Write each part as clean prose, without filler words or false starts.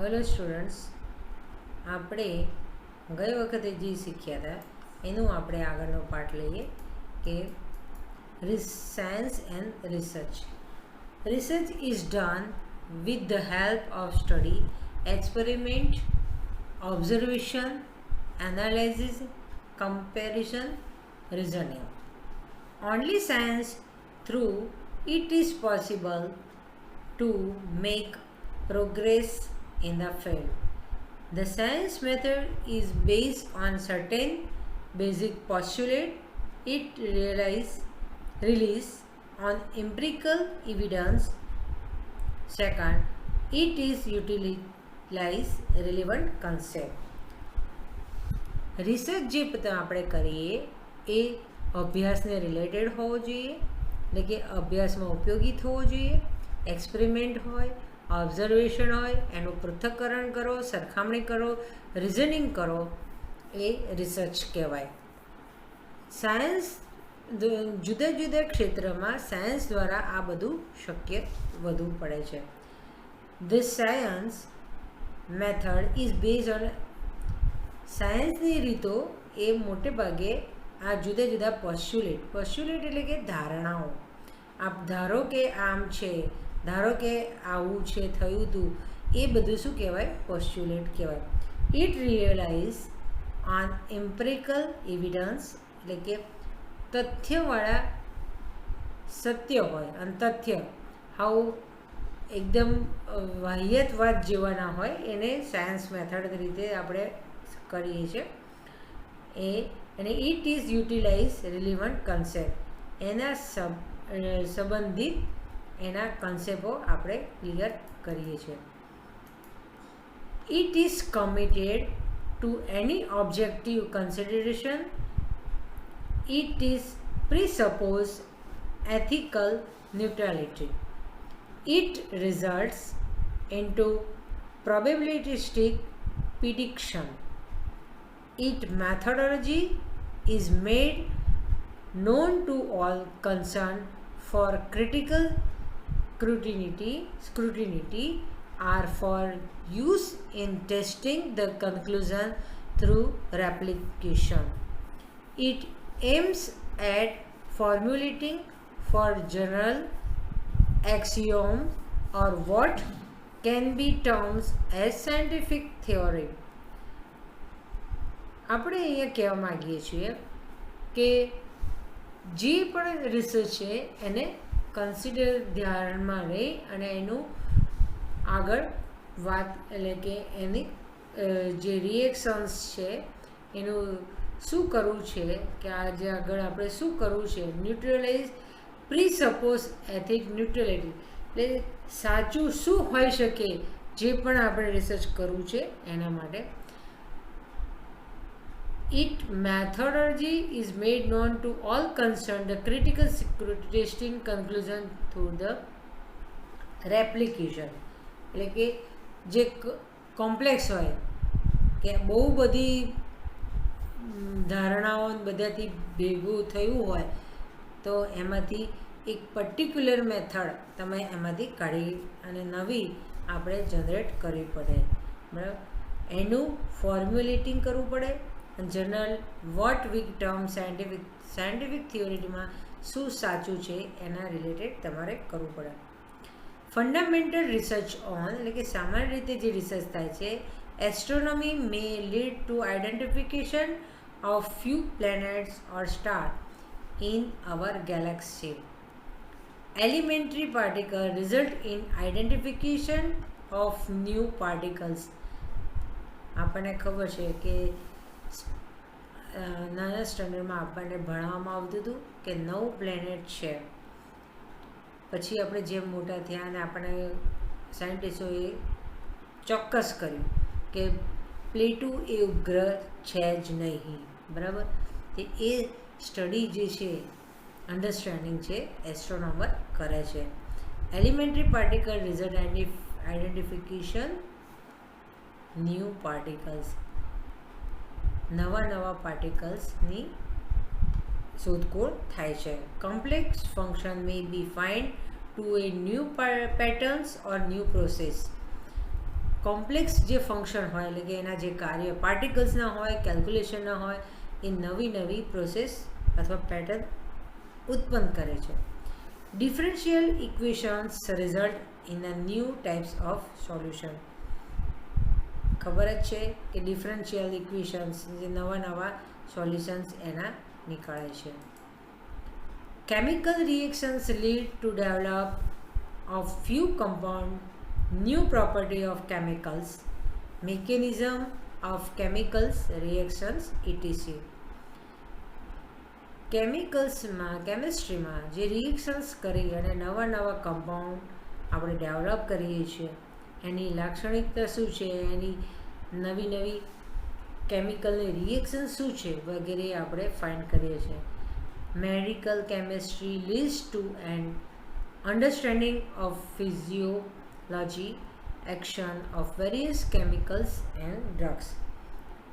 Hello students, આપણે ગઈ વખતે જે શીખ્યા હતા એનું આપણે આગળનો પાર્ટ લઈએ કે science and research. Research is done with the help of study, experiment, observation, analysis, comparison, reasoning. Only science through it is possible to make progress in the field. The science method is based on certain basic postulates. It relies on empirical evidence. Second, it is utilize relevant concept. Research જે આપણે કરીએ એ અભ્યાસને related હોવો જોઈએ, એટલે કે અભ્યાસમાં ઉપયોગી થવો જોઈએ. એક્સપેરિમેન્ટ હોય, ઓબ્ઝર્વેશન હોય, એનું પૃથ્થકરણ કરો, સરખામણી કરો, રિઝનિંગ કરો, એ રિસર્ચ કહેવાય. સાયન્સ જુદા જુદા ક્ષેત્રમાં સાયન્સ દ્વારા આ બધું શક્ય વધુ પડે છે. This science method is base on સાયન્સની રીતો એ મોટે ભાગે આ જુદા જુદા પોસ્ચ્યુલેટ એટલે કે ધારણાઓ. આપ ધારો કે આમ છે, ધારો કે આવું છે, થયું હતું, એ બધું શું કહેવાય? પોસ્ચ્યુલેટ કહેવાય. It realise on empirical evidence, એટલે કે તથ્યવાળા સત્ય હોય અને તથ્ય હાવ એકદમ વાહિયાત વાત જેવાના હોય એને સાયન્સ મેથડ રીતે આપણે કરીએ છીએ. અને it is utilize relevant concept, એના સંબંધિત એના કન્સેપ્ટો આપણે ક્લિયર કરીએ છીએ. ઇટ ઇઝ કમિટેડ ટુ એની objective consideration. It is presuppose ethical neutrality. It results into probabilistic prediction. Its methodology is made known to all concerned for critical scrutiny or for use in testing the conclusion through replication. It aims at formulating for general axiom or what can be termed as scientific theory. આપણે અહીંયા કહેવા માગીએ છીએ કે જે પણ research છે એને કન્સિડર ધ્યાનમાં લઈ અને એનું આગળ વાત, એટલે કે એની જે રિએક્શન્સ છે એનું શું કરવું છે, કે આજે આગળ આપણે શું કરવું છે. ન્યુટ્રલાઇઝ પ્રિસપોઝ એથિક ન્યુટ્રલિટી, એટલે સાચું શું હોઈ શકે જે પણ આપણે રિસર્ચ કરવું છે એના માટે. It methodology is made non to all concern the critical testing conclusion through the replication, એટલે કે જે કોમ્પ્લેક્સ હોય, કે બહુ બધી ધારણાઓ બધાથી ભેગું થયું હોય તો એમાંથી એક પર્ટિક્યુલર મેથડ તમે એમાંથી કાઢી અને નવી આપણે જનરેટ કરવી પડે, બરાબર. એનું ફોર્મ્યુલેટિંગ કરવું પડે. General what we term scientific થિયોરીમાં શું સાચું છે એના રિલેટેડ તમારે કરવું પડે. ફંડામેન્ટલ રિસર્ચ ઓન, એટલે કે સામાન્ય રીતે જે રિસર્ચ થાય છે, astronomy May lead to identification of few planets or stars in our galaxy. Elementary particles result in identification of new particles. આપણને ખબર છે કે નાના સ્ટાન્ડર્ડમાં આપણને ભણવામાં આવતું હતું કે 9 પ્લેનેટ છે. પછી આપણે જેમ મોટા થયા અને આપણને સાયન્ટિસ્ટોએ ચોક્કસ કર્યું કે પ્લેટુ એ ઉપગ્રહ છે જ નહીં, બરાબર. તે એ સ્ટડી જે છે, અન્ડરસ્ટેન્ડિંગ છે, એસ્ટ્રોનોમર કરે છે. Elementary particle result identification new particles, નવા પાર્ટિકલ્સની શોધખોળ થાય છે. Complex function may be find to a new patterns or new process. Complex જે ફંક્શન હોય એટલે કે એના જે કાર્ય પાર્ટિકલ્સના હોય, કેલ્ક્યુલેશનના હોય, એ નવી નવી પ્રોસેસ અથવા પેટર્ન ઉત્પન્ન કરે છે. Differential equations result in a new types of solution. ખબર જ છે કે ડિફરન્શિયલ ઇક્વેશન્સ જે નવા નવા સોલ્યુશન્સ એના નીકળે છે. Chemical reactions lead to develop of few compound, new property of chemicals, mechanism of chemicals reactions etc. કેમિસ્ટ્રીમાં જે રિએક્શન્સ કરી અને નવા નવા કમ્પાઉન્ડ આપણે ડેવલપ કરીએ છીએ, એની લાક્ષણિકતા શું છે, એની નવી નવી કેમિકલની રિએક્શન શું છે વગેરે આપણે ફાઇન્ડ કરીએ છીએ. Medical chemistry leads to an understanding of physiology, action of various chemicals and drugs.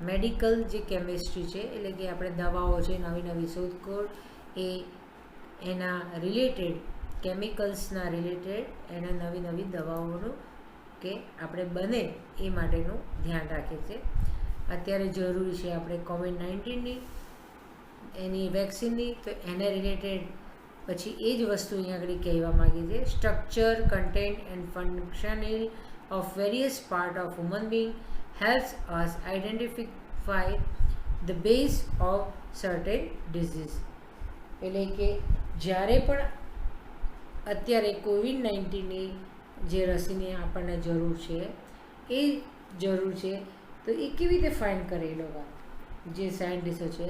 Medical જે કેમિસ્ટ્રી છે એટલે કે આપણે દવાઓ છે, નવી નવી શોધખોળ એ એના રિલેટેડ કેમિકલ્સના રિલેટેડ એને નવી નવી દવાઓનું કે આપણે બને એ માટેનું ધ્યાન રાખે છે. અત્યારે જરૂરી છે આપણે COVID-19ની એની વેક્સિનની, તો એને રિલેટેડ પછી એ જ વસ્તુ અહીંયા આગળ કહેવા માગીએ છીએ. Structure, content and functioning of various part of human being helps us identify the base of certain disease. એટલે કે જ્યારે પણ અત્યારે COVID-19ની જે રસીની આપણને જરૂર છે એ જરૂર છે, તો એ કેવી રીતે ફાઇન્ડ કરે એ લોકો જે સાયન્ટિસ્ટો છે,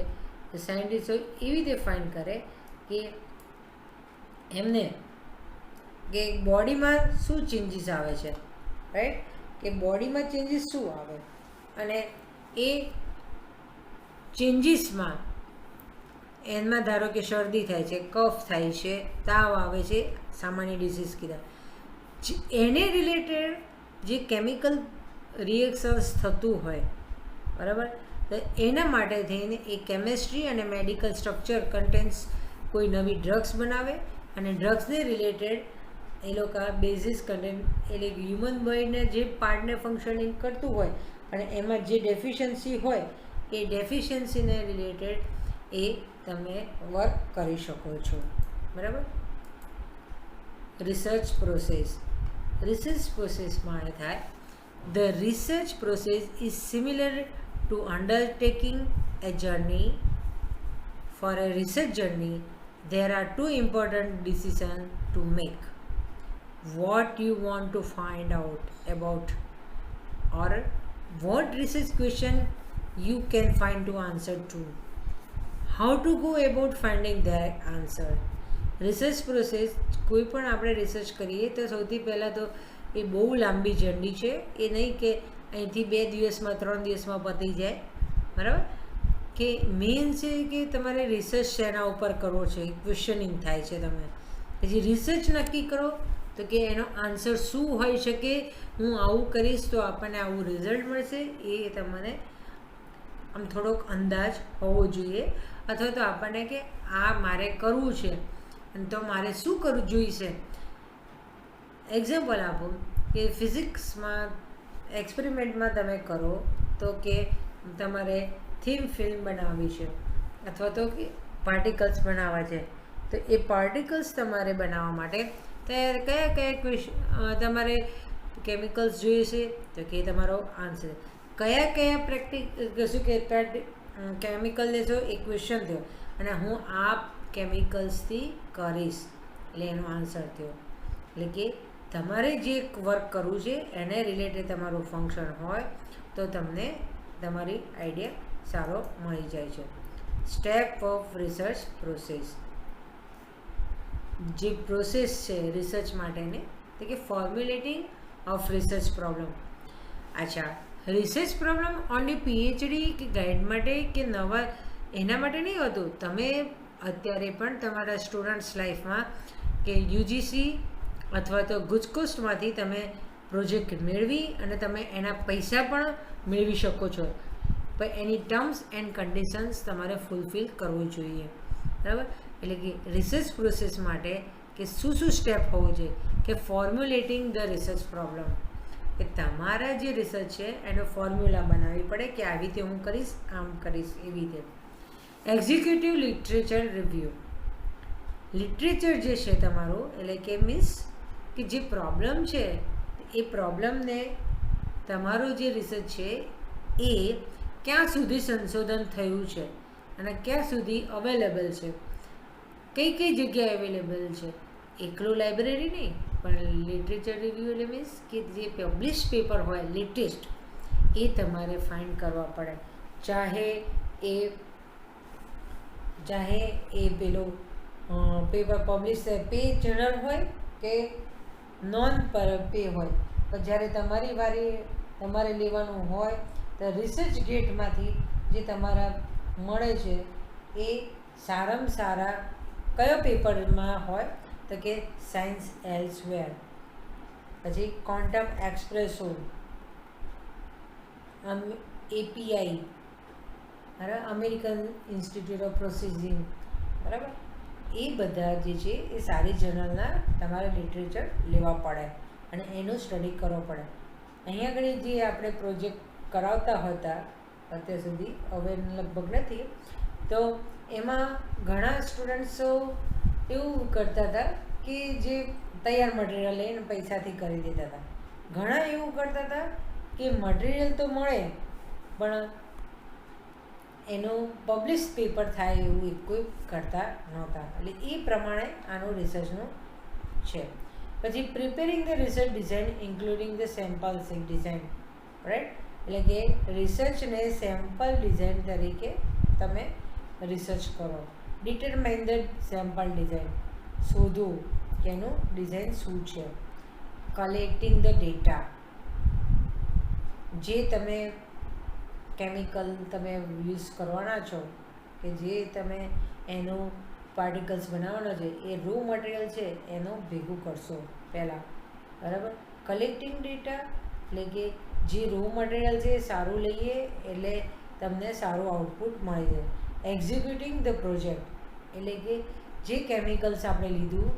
તો સાયન્ટિસ્ટો એવી રીતે ફાઇન્ડ કરે કે એમને કે બોડીમાં શું ચેન્જીસ આવે છે, રાઈટ, કે બોડીમાં ચેન્જીસ શું આવે અને એ ચેન્જીસમાં એમાં ધારો કે શરદી થાય છે, કફ થાય છે, તાવ આવે છે, સામાન્ય ડિસીઝ કીધા, એને રિલેટેડ જે કેમિકલ રિએક્શન્સ થતું હોય, બરાબર, તો એના માટે થઈને એ કેમિસ્ટ્રી અને મેડિકલ સ્ટ્રક્ચર કન્ટેન્ટ્સ કોઈ નવી ડ્રગ્સ બનાવે અને ડ્રગ્સને રિલેટેડ એ લોકો બેઝિસ કન્ટેન્ટ એટલે હ્યુમન બોડીને જે પાર્ટને ફંક્શનિંગ કરતું હોય અને એમાં જે ડેફિશિયન્સી હોય એ ડેફિશિયન્સીને રિલેટેડ એ તમે વર્ક કરી શકો છો, બરાબર. રિસર્ચ પ્રોસેસમાં એ થાય. The research process is similar two undertaking a journey. For a research journey, there are two important decisions to make. What you want to find out about, or what research question you can find to answer to. How to go about finding that answer. Research process કોઈ પણ આપણે research કરીએ તો સૌથી પહેલાં તો એ બહુ લાંબી જર્ની છે, એ નહીં કે અહીંથી 2 દિવસમાં 3 દિવસમાં પતી જાય, બરાબર, કે મેઇન છે કે તમારે રિસર્ચ શેના ઉપર કરવો છે, ક્વેશ્ચનિંગ થાય છે. તમે પછી રિસર્ચ નક્કી કરો તો કે એનો આન્સર શું હોઈ શકે, હું આવું કરીશ તો આપણને આવું રિઝલ્ટ મળશે, એ તમને આમ થોડોક અંદાજ હોવો જોઈએ, અથવા તો આપણને કે આ મારે કરવું છે અને તો મારે શું કરવું જોઈશે. એક્ઝામ્પલ આપો કે ફિઝિક્સમાં એક્સપેરિમેન્ટમાં તમે કરો તો કે તમારે થીમ ફિલ્મ બનાવવી છે અથવા તો કે પાર્ટિકલ્સ બનાવવા છે, તો એ પાર્ટિકલ્સ તમારે બનાવવા માટે કયા કયા તમારે કેમિકલ્સ જોઈએ છે, તો કે તમારો આન્સર કયા શું કે કેમિકલ લેશો એ ક્વેશ્ચન થયો અને હું આ કેમિકલ્સથી કરીશ એટલે એનો આન્સર થયો. એટલે કે તમારે જે વર્ક કરવું છે એને રિલેટેડ તમારું ફંક્શન હોય તો તમને તમારી આઈડિયા સારો મળી જાય છે. સ્ટેપ ઓફ રિસર્ચ પ્રોસેસ, જે પ્રોસેસ છે રિસર્ચ માટેની તો કે ફોર્મ્યુલેટિંગ ઓફ રિસર્ચ પ્રોબ્લેમ. અચ્છા, રિસર્ચ પ્રોબ્લેમ ઓનલી પીએચડી કે ગાઈડ માટે કે નવા એના માટે નહીં હોતું. તમે અત્યારે પણ તમારા સ્ટુડન્ટ્સ લાઈફમાં કે યુજીસી અથવા તો ગુજકોસ્ટમાંથી તમે પ્રોજેક્ટ મેળવી અને તમે એના પૈસા પણ મેળવી શકો છો, પણ એની ટર્મ્સ એન્ડ કન્ડિશન્સ તમારે ફૂલફિલ કરવું જોઈએ, બરાબર. એટલે કે રિસર્ચ પ્રોસેસ માટે કે શું સ્ટેપ હોવું જોઈએ કે ફોર્મ્યુલેટિંગ ધ રિસર્ચ પ્રોબ્લેમ, કે તમારા જે રિસર્ચ છે એનો ફોર્મ્યુલા બનાવવી પડે કે આવી રીતે હું કરીશ, આમ કરીશ, એવી રીતે. Executive literature review. લિટરેચર જે છે તમારું, એટલે કે મીન્સ કે જે પ્રોબ્લેમ છે એ પ્રોબ્લેમને તમારું જે રિસર્ચ છે એ ક્યાં સુધી સંશોધન થયું છે અને ક્યાં સુધી અવેલેબલ છે, કઈ કઈ જગ્યાએ અવેલેબલ છે. એકલું લાઇબ્રેરી નહીં, પણ લિટરેચર રિવ્યૂ એટલે મીન્સ કે જે પબ્લિશ પેપર હોય લેટેસ્ટ એ તમારે ફાઇન્ડ કરવા પડે. ચાહે એ પેલું પેપર પબ્લિશ પે જર્નલ હોય કે નોન પે હોય, તો જ્યારે તમારી વારી તમારે લેવાનું હોય તો રિસર્ચ ગેટમાંથી જે તમારા મળે છે એ સારામાં સારા કયો પેપરમાં હોય તો કે સાયન્સ એલ્સવેર, પછી ક્વોન્ટમ એક્સપ્રેસો, API, બરાબર, અમેરિકન ઇન્સ્ટિટ્યૂટ ઓફ પ્રોસેસિંગ, બરાબર, એ બધા જે છે એ સારી જર્નલના તમારે લિટરેચર લેવા પડે અને એનું સ્ટડી કરવો પડે. અહીંયા આગળ જે આપણે પ્રોજેક્ટ કરાવતા હતા અત્યાર સુધી, હવે લગભગ નથી, તો એમાં ઘણા સ્ટુડન્ટ્સો એવું કરતા હતા કે જે તૈયાર મટીરિયલ લઈને પૈસાથી કરી દેતા હતા. ઘણા એવું કરતા હતા કે મટીરિયલ તો મળે પણ એનું પબ્લિશ પેપર થાય એવું કોઈ કરતા નહોતા. એટલે એ પ્રમાણે આનું રિસર્ચનું છે. પછી preparing the research design including the sample design, right, એટલે કે રિસર્ચને સેમ્પલ ડિઝાઇન તરીકે તમે રિસર્ચ કરો. ડિટરમાઇન ધ સેમ્પલ ડિઝાઇન, શોધો કે એનું ડિઝાઇન શું છે. કલેક્ટિંગ ધ ડેટા, જે તમે કેમિકલ તમે યુઝ કરવાના છો કે જે તમે એનું પાર્ટિકલ્સ બનાવવાનો છે એ રો મટીરિયલ છે એનું ભેગું કરશો પહેલાં, બરાબર. કલેક્ટિંગ ડેટા એટલે કે જે રો મટીરિયલ છે એ સારું લઈએ એટલે તમને સારું આઉટપુટ મળી જાય. એક્ઝિક્યુટિંગ ધ પ્રોજેક્ટ એટલે કે જે કેમિકલ્સ આપણે લીધું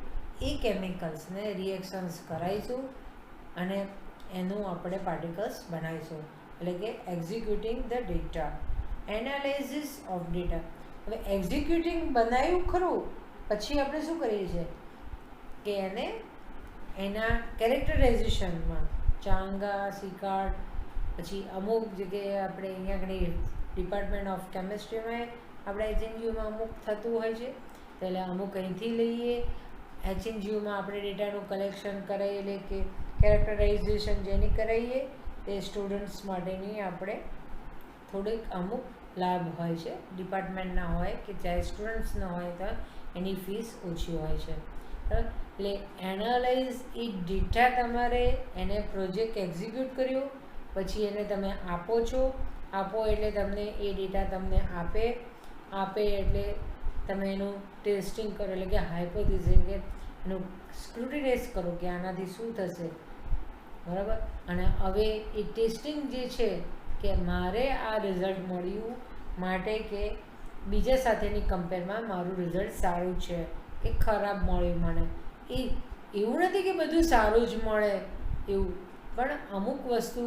એ કેમિકલ્સને રિએક્શન્સ કરાવીશું અને એનું આપણે પાર્ટિકલ્સ બનાવીશું, એટલે કે executing the data. Analysis of data. હવે એક્ઝિક્યુટિંગ બનાવ્યું ખરું, પછી આપણે શું કરીએ છીએ કે એને એના કેરેક્ટરાઇઝેશનમાં ચાંગા, સિકાર્ડ, પછી અમુક જગ્યાએ આપણે અહીંયા આગળ ડિપાર્ટમેન્ટ ઓફ કેમિસ્ટ્રીમાં આપણે HNGUમાં અમુક થતું હોય છે, એટલે અમુક અહીંથી લઈએ. HNGUમાં આપણે ડેટાનું કલેક્શન કરાવીએ, એટલે કે કેરેક્ટરાઇઝેશન જેની કરાવીએ તે સ્ટુડન્ટ્સ માટેની આપણે થોડીક અમુક લાભ હોય છે. ડિપાર્ટમેન્ટના હોય કે ચાહે સ્ટુડન્ટ્સના હોય તો એની ફીસ ઓછી હોય છે. એટલે એનાલાઇઝ એ ડેટા, તમારે એને પ્રોજેક્ટ એક્ઝિક્યુટ કર્યો પછી એને તમે આપો છો, આપો એટલે તમને એ ડેટા તમને આપે એટલે તમે એનું ટેસ્ટિંગ કરો, એટલે કે હાઇપોથેસિસ કે એનું સ્ક્રુટિનાઇઝ કરો કે આનાથી શું થશે, બરાબર. અને હવે એ ટેસ્ટિંગ જે છે કે મારે આ રિઝલ્ટ મળ્યું માટે કે બીજા સાથેની કમ્પેરમાં મારું રિઝલ્ટ સારું છે કે ખરાબ મળ્યું મને, એ એવું નથી કે બધું સારું જ મળે એવું, પણ અમુક વસ્તુ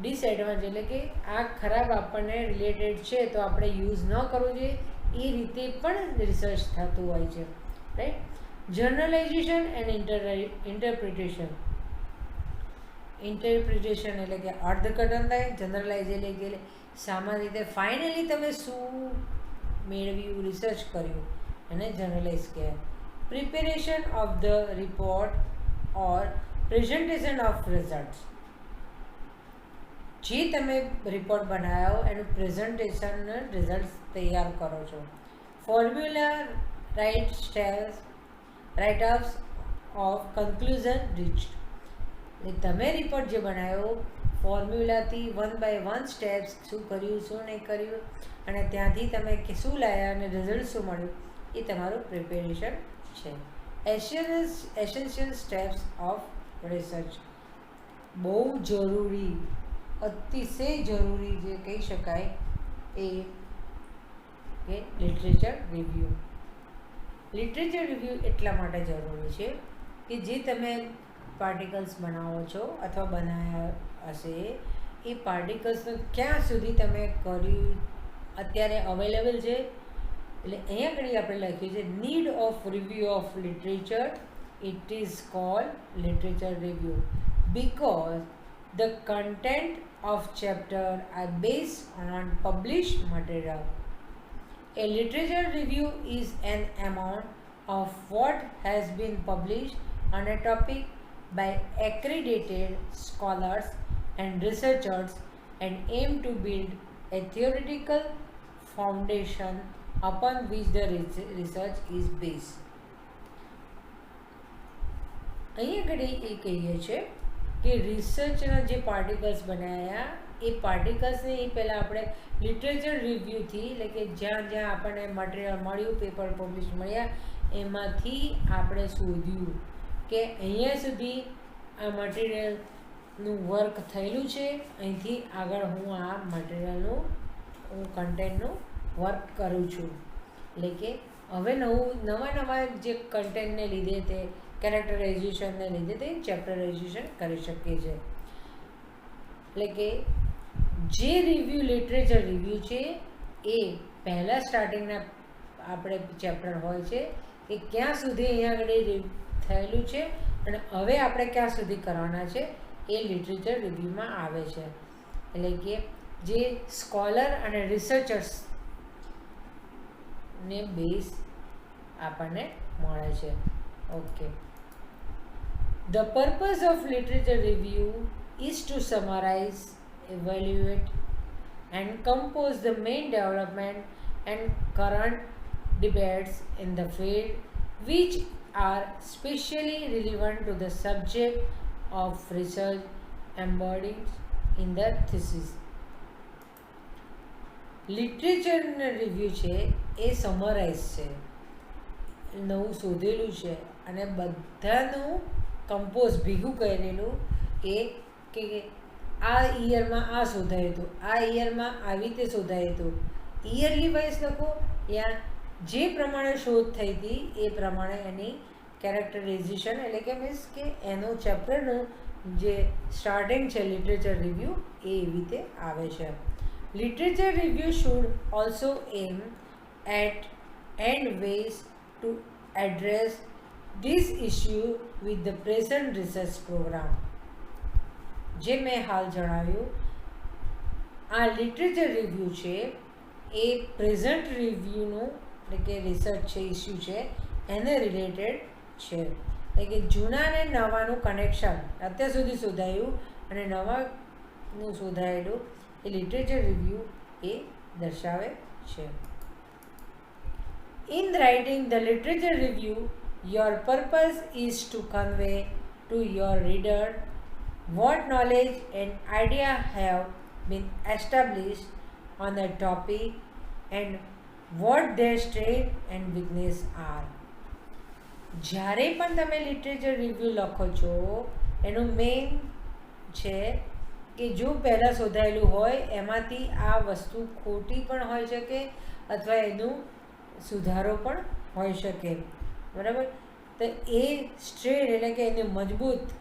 ડિસએડવાન્ટેજ, એટલે કે આ ખરાબ આપણને રિલેટેડ છે તો આપણે યુઝ ન કરવું જોઈએ, એ રીતે પણ રિસર્ચ થતું હોય છે, right. Generalization and interpretation. Interpretation એટલે કે અર્થઘટન થાય. જનરલાઇઝ એટલે કે સામાન્ય રીતે ફાઇનલી તમે શું મેળવ્યું, રિસર્ચ કર્યું, એને જનરલાઇઝ કહેવાય. Preparation of the report or presentation of results. જે તમે રિપોર્ટ બનાવ્યો એનું પ્રેઝન્ટેશન રિઝલ્ટ તૈયાર કરો છો. Formula right-ups of conclusion reached. તમે રિપોર્ટ જે બનાવ્યો ફોર્મ્યુલાથી 1 by 1 સ્ટેપ્સ, શું કર્યું શું નહીં કર્યું અને ત્યાંથી તમે શું લાવ્યા અને રિઝલ્ટ શું મળ્યું, એ તમારું પ્રિપેરેશન છે. Essential steps of research. બહુ જરૂરી, અતિશય જરૂરી જે કહી શકાય એ કે લિટરેચર રિવ્યૂ. લિટરેચર રિવ્યૂ એટલા માટે જરૂરી છે કે જે તમે પાર્ટિકલ્સ બનાવો છો અથવા બનાવ્યા હશે એ પાર્ટિકલ્સનું ક્યાં સુધી તમે કર્યું અત્યારે અવેલેબલ છે. એટલે અહીંયા આગળ આપણે લખ્યું છે need of review of literature. It is called literature review because the content of chapter are based on published material. A literature review is an amount of what has been published on a topic by accredited scholars and researchers and aim to build a theoretical foundation upon which the research is based. અહીં આગળ એ કહીએ છીએ કે રિસર્ચના જે particles બનાવ્યા એ પાર્ટિકલ્સને એ પહેલાં આપણે literature રિવ્યૂથી એટલે કે જ્યાં જ્યાં આપણને મટીરિયલ મળ્યું, પેપર પબ્લિશ મળ્યા, એમાંથી આપણે શોધ્યું કે અહીંયા સુધી આ મટીરિયલનું વર્ક થયેલું છે, અહીંથી આગળ હું આ મટીરિયલનું કન્ટેન્ટનું વર્ક કરું છું. એટલે કે હવે નવા જે કન્ટેન્ટને લીધે તે કેરેક્ટરાઇઝેશનને લીધે તે ચેપ્ટરાઇઝેશન કરી શકીએ છીએ. એટલે કે જે રિવ્યૂ લિટરેચર રિવ્યૂ છે એ પહેલાં સ્ટાર્ટિંગના આપણે ચેપ્ટર હોય છે કે ક્યાં સુધી અહીંયા આગળ થયેલું છે અને હવે આપણે ક્યાં સુધી કરવાના છે એ લિટરેચર રિવ્યૂમાં આવે છે. એટલે કે જે સ્કોલર અને રિસર્ચર્સને બેઝ આપણને મળે છે. Okay. The purpose of literature review is to summarize, evaluate and compose the main development and current debates in the field which are specially relevant to the subject of research embodied in the thesis. Literature review છે એ summarise છે, નવું શોધેલું છે અને બધાનું compose ભેગું કરેલું એ કે આ યરમાં આ શોધાયું હતું, આ યરમાં આવી રીતે શોધાયું હતું. યરલી વાઇઝ લખો યા જે પ્રમાણે શોધ થઈ હતી એ પ્રમાણે એની કેરેક્ટરાઇઝેશન એટલે કે મીન્સ કે એનું ચેપ્ટરનું જે સ્ટાર્ટિંગ છે લિટરેચર રિવ્યૂ એ એવી રીતે આવે છે. Literature review should also aim at and ways to address this issue with the present research program. જે મેં હાલ જણાવ્યું આ લિટરેચર રિવ્યૂ છે એ પ્રેઝન્ટ રિવ્યૂનું એટલે કે રિસર્ચ છે, ઇસ્યુ છે એને રિલેટેડ છે. એટલે કે જૂના અને નવાનું કનેક્શન અત્યાર સુધી શોધાયું અને નવાનું શોધાયેલું એ લિટરેચર રિવ્યૂ એ દર્શાવે છે. In writing the literature review, your purpose is to convey to your reader what knowledge and idea have been established on the topic and what their strength and weakness are. જ્યારે પણ તમે literature review લખો છો એનું main છે કે જો પહેલાં શોધાયેલું હોય એમાંથી આ વસ્તુ ખોટી પણ હોઈ શકે અથવા એનું સુધારો પણ હોઈ શકે. બરાબર. તો એ સ્ટ્રેન્થ એટલે કે એને મજબૂત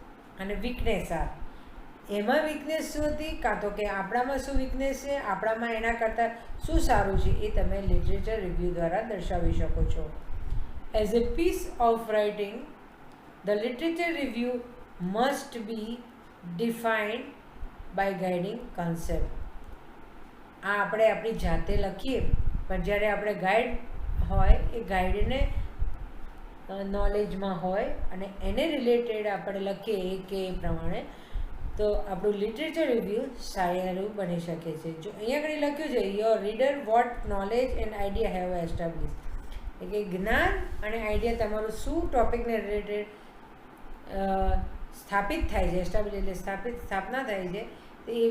અને વીકનેસ આ એમાં વીકનેસ શું હતી કાં તો કે આપણામાં શું વીકનેસ છે, આપણામાં એના કરતાં શું સારું છે એ તમે લિટરેચર રિવ્યૂ દ્વારા દર્શાવી શકો છો. As a piece of writing the literature review must be defined by guiding concept. આ આપણે આપણી જાતે લખીએ પણ જ્યારે આપણે ગાઈડ હોય એ ગાઈડને નોલેજમાં હોય અને એને રિલેટેડ આપણે લખીએ કે એ પ્રમાણે તો આપણું લિટરેચર રિવ્યૂ સારું બની શકે છે. જો અહીંયા આગળ લખ્યું છે your reader what knowledge and idea have establish એટલે કે જ્ઞાન અને આઈડિયા તમારું શું ટોપિકને રિલેટેડ સ્થાપિત થાય છે, એસ્ટાબ્લિશ એટલે સ્થાપના થાય છે તો એ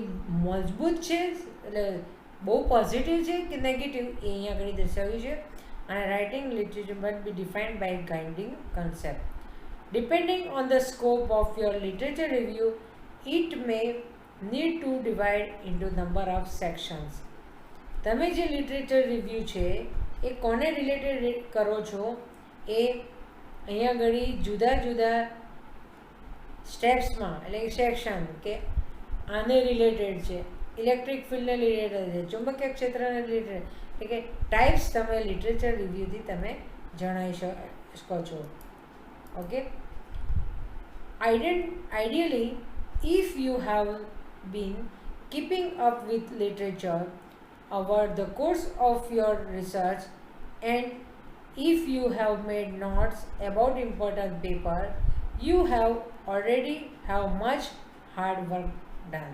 મજબૂત છે એટલે બહુ પોઝિટિવ છે કે નેગેટિવ એ અહીંયા આગળ દર્શાવ્યું છે. અને writing literature must be defined by guiding concept. Depending on the scope of your literature review, it may need to divide into number of sections. તમે જે લિટરેચર રિવ્યૂ છે એ કોને રિલેટેડ કરો છો એ અહીંયા આગળ જુદા જુદા સ્ટેપ્સમાં એટલે સેક્શન કે આને રિલેટેડ છે, ઇલેક્ટ્રિક ફિલ્ડને રિલેટેડ છે, ચુંબકીય ક્ષેત્રને રિલેટેડ, એટલે કે ટાઈપ્સ તમે લિટરેચર રિવ્યૂથી તમે જણાવી શકો છો. Okay, ideally if you have been keeping up with literature over the course of your research and if you have made notes about important paper, you have already have much hard work done.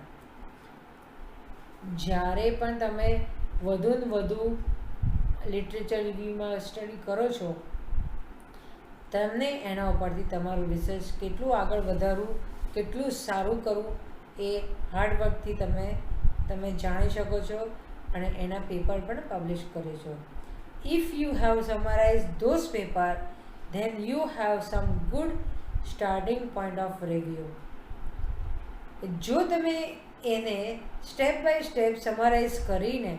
જ્યારે પણ તમે વધુ ને વધુ literature રિવ્યૂમાં study કરો છો, તમને એના ઉપરથી તમારું રિસર્ચ કેટલું આગળ વધારવું, કેટલું સારું કરવું એ હાર્ડવર્કથી તમે જાણી શકો છો અને એના પેપર પણ પબ્લિશ કરે છો. If you have summarise those paper then you have sum good starting point of review. જો તમે એને સ્ટેપ બાય સ્ટેપ સમરાઇઝ કરીને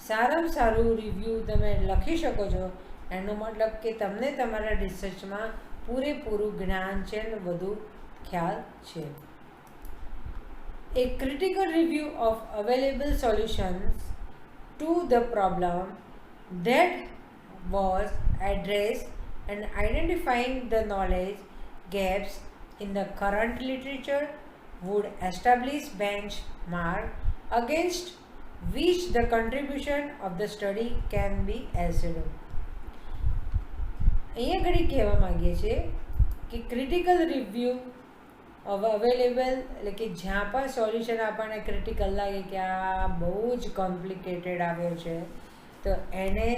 સારામાં સારું રિવ્યૂ તમે લખી શકો છો, એનો મતલબ કે તમને તમારા રિસર્ચમાં પૂરેપૂરું જ્ઞાન છે અને વધુ ખ્યાલ છે. A critical review of available solutions to the problem that was addressed and identifying the knowledge gaps in the current literature would establish benchmark against which the contribution of the study can be assessed. અહીંયા ઘડી કહેવા માગીએ છીએ કે critical review available એટલે કે જ્યાં પણ સોલ્યુશન આપણને ક્રિટિકલ લાગે કે આ બહુ જ કોમ્પ્લિકેટેડ આવ્યો છે, તો એને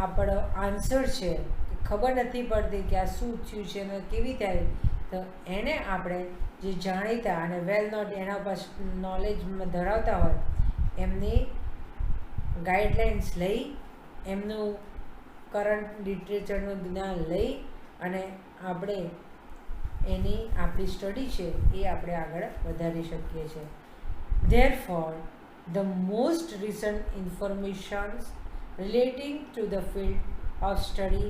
આપણો આન્સર છે કે ખબર નથી પડતી કે આ શું થયું છે અને કેવી થાય, તો એને આપણે જે જાણીતા અને વેલ નોટ એના ઉપર નોલેજ ધરાવતા હોય એમની ગાઈડલાઇન્સ લઈ, એમનું કરંટ લિટરેચરનું જ્ઞાન લઈ અને આપણે આપણી સ્ટડી છે એ આપણે આગળ વધારી શકીએ છીએ. Therefore, the most recent informations relating to the field of study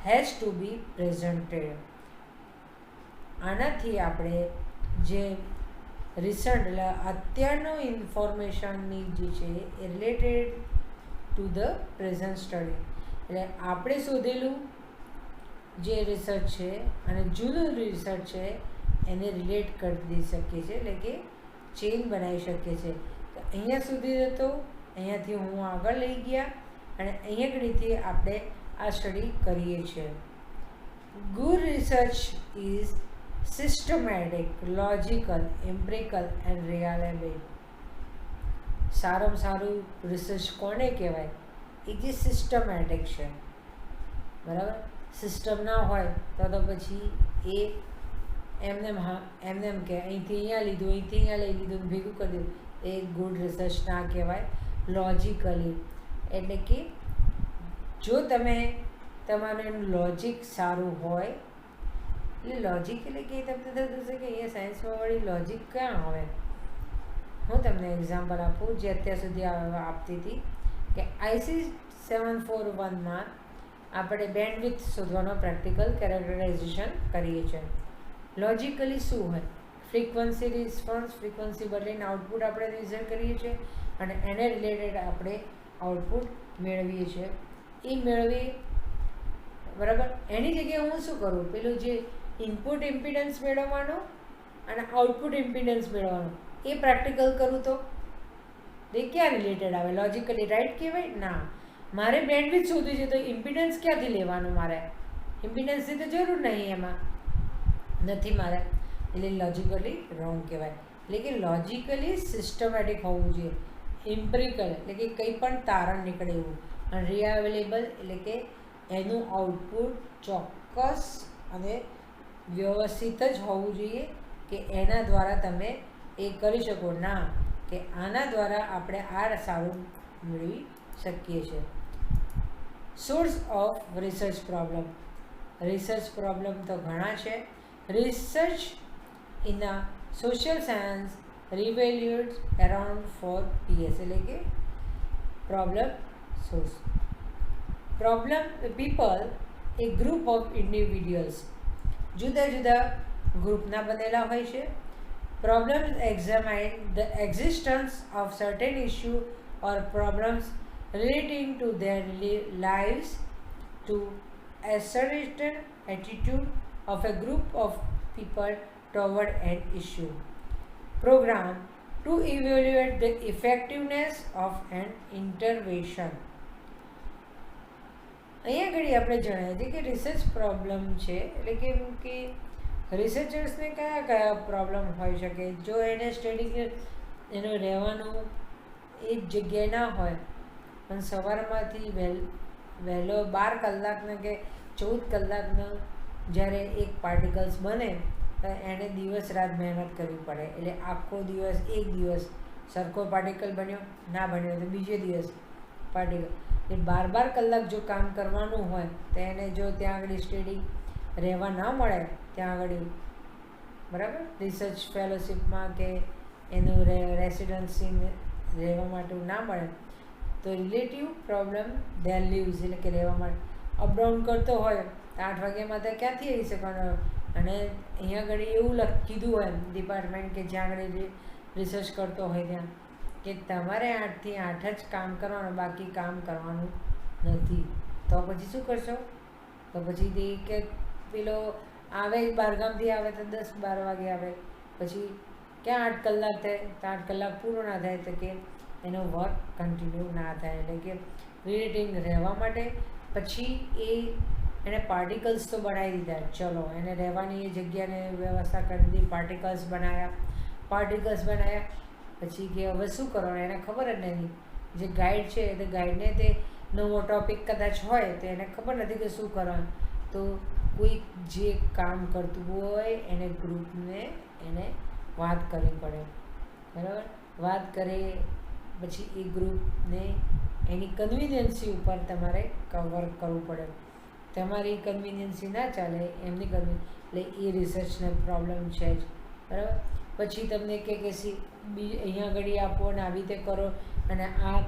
has to be presented. આનાથી આપણે જે રિસન્ટ એટલે અત્યારનો ઇન્ફોર્મેશનની જે છે એ related to the present study, એટલે આપણે શોધેલું જે રિસર્ચ છે અને જૂનું રિસર્ચ છે એને રિલેટ કરી શકીએ છીએ, એટલે કે ચેઇન બનાવી શકીએ છીએ. તો અહીંયા સુધી હતો, અહીંયાથી હું આગળ લઈ ગયા અને અહીંયા ઘડીથી આપણે આ સ્ટડી કરીએ છીએ. Good research is systematic, logical, empirical and reliable. સારામાં સારું રિસર્ચ કોને કહેવાય? એ જે સિસ્ટમેટિક છે, બરાબર. સિસ્ટમ ના હોય તો પછી એ એમને કે અહીંથી અહીંયા લીધું, અહીંથી અહીંયા લઈ લીધું, ભેગું કરી દીધું, એ ગુડ રિસર્ચ ના કહેવાય. લોજિકલી એટલે કે જો તમારું એનું લોજિક સારું હોય, એટલે લોજિક એટલે કે તમને થશે કે અહીંયા સાયન્સમાં વળી લોજિક ક્યાં આવે. હું તમને એક્ઝામ્પલ આપું જે અત્યાર સુધી આપતી હતી કે IC 741માં આપણે બેન્ડવિડ્થ શોધવાનો પ્રેક્ટિકલ કેરેક્ટરાઇઝેશન કરીએ છીએ. લોજિકલી શું હોય? ફ્રીક્વન્સી રિસ્પોન્સ, ફ્રીક્વન્સી બદલીને આઉટપુટ આપણે મેઝર કરીએ છીએ અને એને રિલેટેડ આપણે આઉટપુટ મેળવીએ છીએ. એ મેળવી બરાબર, એની જગ્યાએ હું શું કરું, પેલું જે ઇનપુટ ઇમ્પિડન્સ મેળવવાનો અને આઉટપુટ ઇમ્પિડન્સ મેળવવાનો એ પ્રેક્ટિકલ કરું તો એ ક્યાં રિલેટેડ આવે? લોજિકલી રાઈટ કહેવાય? ના. મારે બેન્ડવિડ્થ શોધવી છે તો ઇમ્પિડન્સ ક્યાંથી લેવાનું? મારે ઇમ્પિડન્સની તો જરૂર નહીં, એમાં નથી મારે, એટલે લોજિકલી રોંગ કહેવાય. એટલે કે લોજિકલી સિસ્ટમેટિક હોવું જોઈએ. એમ્પિરિકલ એટલે કે કંઈ પણ તારણ નીકળે એવું, અને રિલાયેબલ એટલે કે એનું આઉટપુટ ચોક્કસ અને વ્યવસ્થિત જ હોવું જોઈએ કે એના દ્વારા તમે એ કરી શકો. ના કે આના દ્વારા આપણે આ સારું મેળવી શકીએ છીએ. Source of research problem. Research problem તો ઘણા છે. Research in a social science revolved around 4 PS એટલે કે problem source. Problem people a group of individuals જુદા જુદા ગ્રુપના બનેલા હોય છે. Problems examine the existence of certain issue or problems relating to their lives to asserted attitude of a group of people toward an issue. Program to evaluate the effectiveness of an intervention. અહીંયા ઘડી આપણે જણાવીએ છીએ કે research problem છે, એટલે કે રિસર્ચર્સને કયા કયા પ્રોબ્લેમ હોઈ શકે. જો એને સ્ટડી એનું રહેવાનું એ જ જગ્યાએ ના હોય, પણ સવારમાંથી વહેલો 12 કલાકનો કે 14 કલાકનો જ્યારે એક પાર્ટિકલ્સ બને તો એને દિવસ રાત મહેનત કરવી પડે. એટલે આખો દિવસ એક દિવસ સરખો પાર્ટિકલ બન્યો, ના બન્યો તો બીજે દિવસ પાર્ટિકલ, એ 12 કલાક જો કામ કરવાનું હોય તો એને જો ત્યાં આગળ સ્ટડી રહેવા ના મળે, ત્યાં આગળ બરાબર રિસર્ચ ફેલોશિપમાં કે એનું રેસિડન્સી રહેવા માટે ના મળે, તો રિલેટિવ પ્રોબ્લેમ ધેર લીવ્સ એટલે કે રહેવા માટે અપડાઉન કરતો હોય તો 8 વાગ્યામાં તો ક્યાંથી આવી શકવાનો. અને અહીંયા આગળ એવું કીધું હોય ડિપાર્ટમેન્ટ કે જ્યાં આગળ રિસર્ચ કરતો હોય ત્યાં કે તમારે 8 થી 8 જ કામ કરવાનું, બાકી કામ કરવાનું નથી. તો પછી શું કરશો? તો પછી તે કે પેલો આવે બહારગામથી આવે તો 10-12 વાગે આવે, પછી ક્યાં 8 કલાક થાય તો 8 કલાક પૂરો ના થાય, તો કે એનો વર્ક કન્ટિન્યુ ના થાય. એટલે કે રિલેટિંગ રહેવા માટે પછી એને પાર્ટિકલ્સ તો બનાવી દીધા, ચલો એને રહેવાની એ જગ્યાને વ્યવસ્થા કરી દીધી, પાર્ટિકલ્સ બનાવ્યા પછી કે હવે શું કરવાનું એને ખબર જ નથી. જે ગાઈડ છે તે ગાઈડને તે નવો ટૉપિક કદાચ હોય તો એને ખબર નથી કે શું કરવાનું, તો કોઈ જે કામ કરતું હોય એને ગ્રુપને એને વાત કરવી પડે, બરાબર. વાત કરે પછી એ ગ્રુપને એની કન્વિનિયન્સી ઉપર તમારે વર્ક કરવું પડે. તમારી કન્વિનિયન્સી ના ચાલે, એમની એટલે એ રિસર્ચનો પ્રોબ્લેમ છે જ, બરાબર. પછી તમને કે અહીંયા આગળ આપો અને આવી રીતે કરો અને આ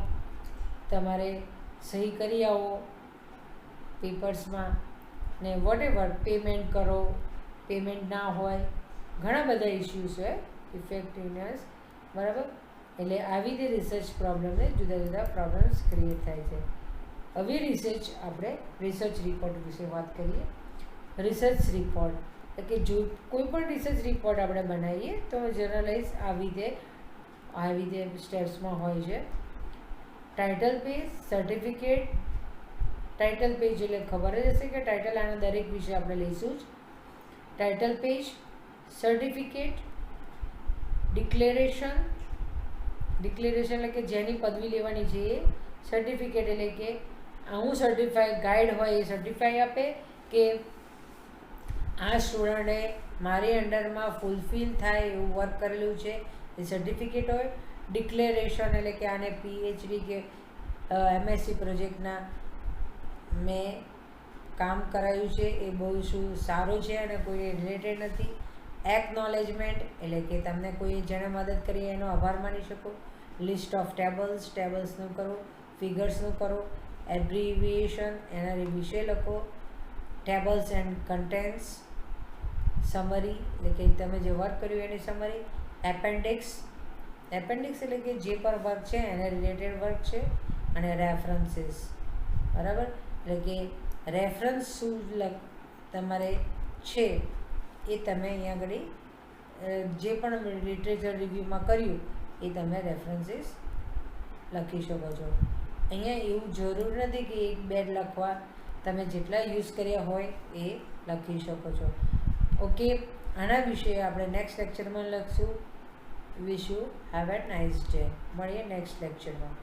તમારે સહી કરી આવો પેપર્સમાં ને વોટેવર, પેમેન્ટ કરો, પેમેન્ટ ના હોય, ઘણા બધા ઇસ્યુઝ હોય, ઇફેક્ટિવનેસ, બરાબર. એટલે આવી રીતે રિસર્ચ પ્રોબ્લેમને જુદા જુદા પ્રોબ્લેમ્સ ક્રિએટ થાય છે. હવે આપણે રિસર્ચ રિપોર્ટ વિશે વાત કરીએ. રિસર્ચ રિપોર્ટ એટલે કે જો કોઈ પણ રિસર્ચ રિપોર્ટ આપણે બનાવીએ તો જનરલાઇઝ આવી રીતે સ્ટેપ્સમાં હોય છે. Title page, certificate. Title page એટલે ખબર જ હશે કે ટાઇટલ આના દરેક વિશે આપણે લઈશું જ. ટાઇટલ પેજ, સર્ટિફિકેટ, ડિક્લેરેશન એટલે કે જેની પદવી લેવાની છે એ. સર્ટિફિકેટ એટલે કે હું સર્ટિફાઈ ગાઈડ હોય એ સર્ટિફાઈ આપે કે આ સ્ટુડન્ટે મારી અંડરમાં ફૂલફિલ થાય એવું વર્ક કરેલું છે, એ સર્ટિફિકેટ હોય. ડિક્લેરેશન એટલે કે આને PhD કે MSc પ્રોજેક્ટના મેં કામ કરાયું છે, એ બહુ શું સારું છે અને કોઈ રિલેટેડ નથી. એકનોલેજમેન્ટ એટલે કે તમને કોઈ જેણે મદદ કરી એનો આભાર માની શકો. લિસ્ટ ઓફ ટેબલ્સનું કરો, ફિગર્સનું કરો. એબ્રિવિએશન એના વિશે લખો. Tables and contents. સમરી એટલે કે તમે જે વર્ક કર્યું એની સમરી. એપેન્ડિક્સ એટલે કે જે પણ વર્ક છે એને રિલેટેડ વર્ક છે. અને રેફરન્સીસ, બરાબર. એટલે કે રેફરન્સ શું તમારે છે એ તમે અહીંયા આગળ જે પણ લિટરેચર રિવ્યૂમાં કર્યું એ તમે રેફરન્સીસ લખી શકો છો. અહીંયા એવું જરૂર નથી કે 1-2 લખવા, તમે જેટલા યુઝ કર્યા હોય એ લખી શકો છો. ઓકે, આના વિશે આપણે નેક્સ્ટ લેક્ચરમાં લખશું. Wish you have a nice day. મળીએ નેક્સ્ટ લેક્ચરમાં.